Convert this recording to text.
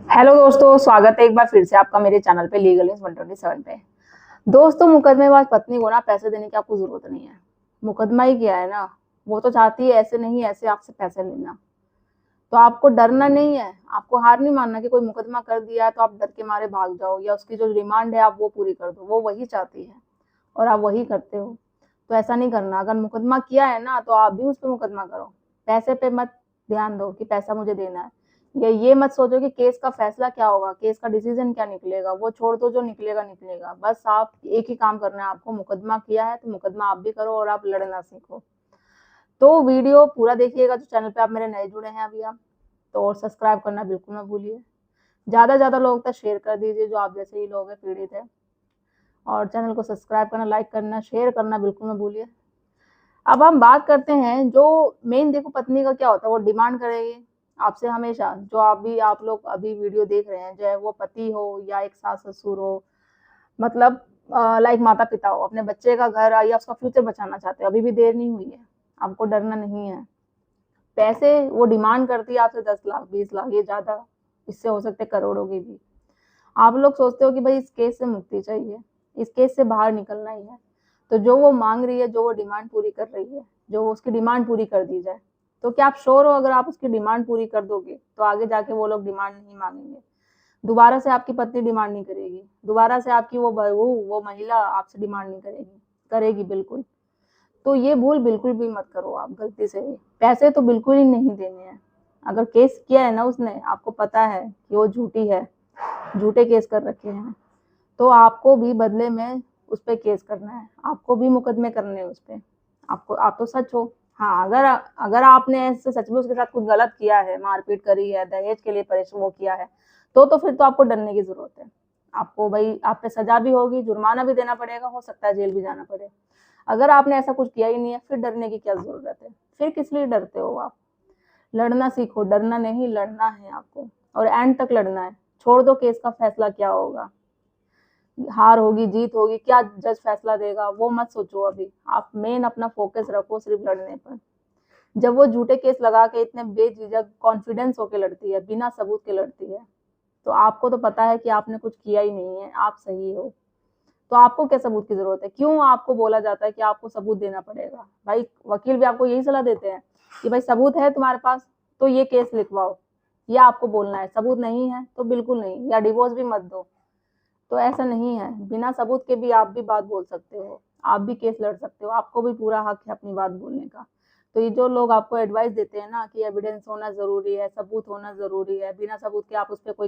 Hello दोस्तों, स्वागत है एक बार फिर से आपका मेरे चैनल पे लीगल न्यूज 127 पे। दोस्तों, मुकदमेबाज पत्नी को ना पैसे देने की आपको जरूरत नहीं है। मुकदमा ही किया है ना, वो तो चाहती है ऐसे नहीं ऐसे आपसे पैसे लेना। तो आपको डरना नहीं है, आपको हार नहीं मानना कि कोई मुकदमा कर दिया है तो आप डर के मारे भाग जाओ या उसकी जो डिमांड है आप वो पूरी कर दो। वो वही चाहती है और आप वही करते हो। तो ऐसा नहीं करना। अगर मुकदमा किया है ना तो आप भी उस पर मुकदमा करो। पैसे पे मत ध्यान दो कि पैसा मुझे देना है, या ये मत सोचो कि केस का फैसला क्या होगा, केस का डिसीजन क्या निकलेगा। वो छोड़ दो, जो निकलेगा निकलेगा। बस आप एक ही काम करना है आपको। मुकदमा किया है तो मुकदमा आप भी करो और आप लड़ना सीखो। तो वीडियो पूरा देखिएगा। जो चैनल पे आप मेरे नए जुड़े हैं अभी आप, तो और सब्सक्राइब करना बिल्कुल ना भूलिए। ज्यादा से ज्यादा लोग तक शेयर कर दीजिए जो आप जैसे ही लोग हैं पीड़ित है। और चैनल को सब्सक्राइब करना, लाइक करना, शेयर करना बिल्कुल ना भूलिए। अब हम बात करते हैं जो मेन, देखो पत्नी का क्या होता है, वो डिमांड करेगी आपसे हमेशा। जो आप लोग अभी वीडियो देख रहे हैं, चाहे वो पति हो या एक सास ससुर हो, मतलब लाइक माता पिता हो, अपने बच्चे का घर या उसका फ्यूचर बचाना चाहते हो। अभी भी देर नहीं हुई है, आपको डरना नहीं है। पैसे वो डिमांड करती है आपसे 10 लाख 20 लाख, ये ज्यादा, इससे हो सकते करोड़ों की भी। आप लोग सोचते हो कि भाई इस केस से मुक्ति चाहिए, इस केस से बाहर निकलना ही है। तो जो वो मांग रही है, जो वो डिमांड पूरी कर रही है, जो वो उसकी डिमांड पूरी कर दी जाए, तो क्या आप श्योर हो अगर आप उसकी डिमांड पूरी कर दोगे तो आगे जाके वो लोग डिमांड नहीं मांगेंगे? दोबारा से आपकी पत्नी डिमांड नहीं करेगी, दोबारा से आपकी वो बहू, वो महिला आपसे डिमांड नहीं करेगी? करेगी बिल्कुल। तो ये भूल बिल्कुल भी मत करो आप गलती से भी। पैसे तो बिल्कुल ही नहीं देने हैं। अगर केस किया है ना उसने, आपको पता है कि वो झूठी है, झूठे केस कर रखे हैं, तो आपको भी बदले में उस पर केस करना है, आपको भी मुकदमे करने हैं उस पर। आपको, आप तो सच हो। हाँ, अगर अगर आपने ऐसे सच में उसके साथ कुछ गलत किया है, मारपीट करी है, दहेज के लिए परेशान वो किया है, तो फिर तो आपको डरने की जरूरत है। आपको भाई, आप पे सजा भी होगी, जुर्माना भी देना पड़ेगा, हो सकता है जेल भी जाना पड़े। अगर आपने ऐसा कुछ किया ही नहीं है, फिर डरने की क्या जरूरत है? फिर किस लिए डरते हो आप? लड़ना सीखो, डरना नहीं, लड़ना है आपको। और एंड तक लड़ना है। छोड़ दो केस का फैसला क्या होगा, हार होगी जीत होगी, क्या जज फैसला देगा, वो मत सोचो अभी। आप मेन अपना फोकस रखो सिर्फ लड़ने पर। जब वो झूठे केस लगा के इतने बेझिझक कॉन्फिडेंस होके लड़ती है, बिना सबूत के लड़ती है, तो आपको तो पता है कि आपने कुछ किया ही नहीं है, आप सही हो। तो आपको क्या सबूत की जरूरत है? क्यों आपको बोला जाता है कि आपको सबूत देना पड़ेगा? भाई वकील भी आपको यही सलाह देते हैं कि भाई सबूत है तुम्हारे पास तो ये केस लिखवाओ, या आपको बोलना है सबूत नहीं है तो बिल्कुल नहीं, या डिवोर्स भी मत दो। तो ऐसा नहीं है, बिना सबूत के भी आप भी बात बोल सकते हो, आप भी केस लड़ सकते हो, आपको भी पूरा हक है अपनी बात बोलने का। तो ये जो लोग आपको एडवाइस देते हैं ना कि एविडेंस होना जरूरी है, सबूत होना जरूरी है, बिना सबूत के आप उस पर कोई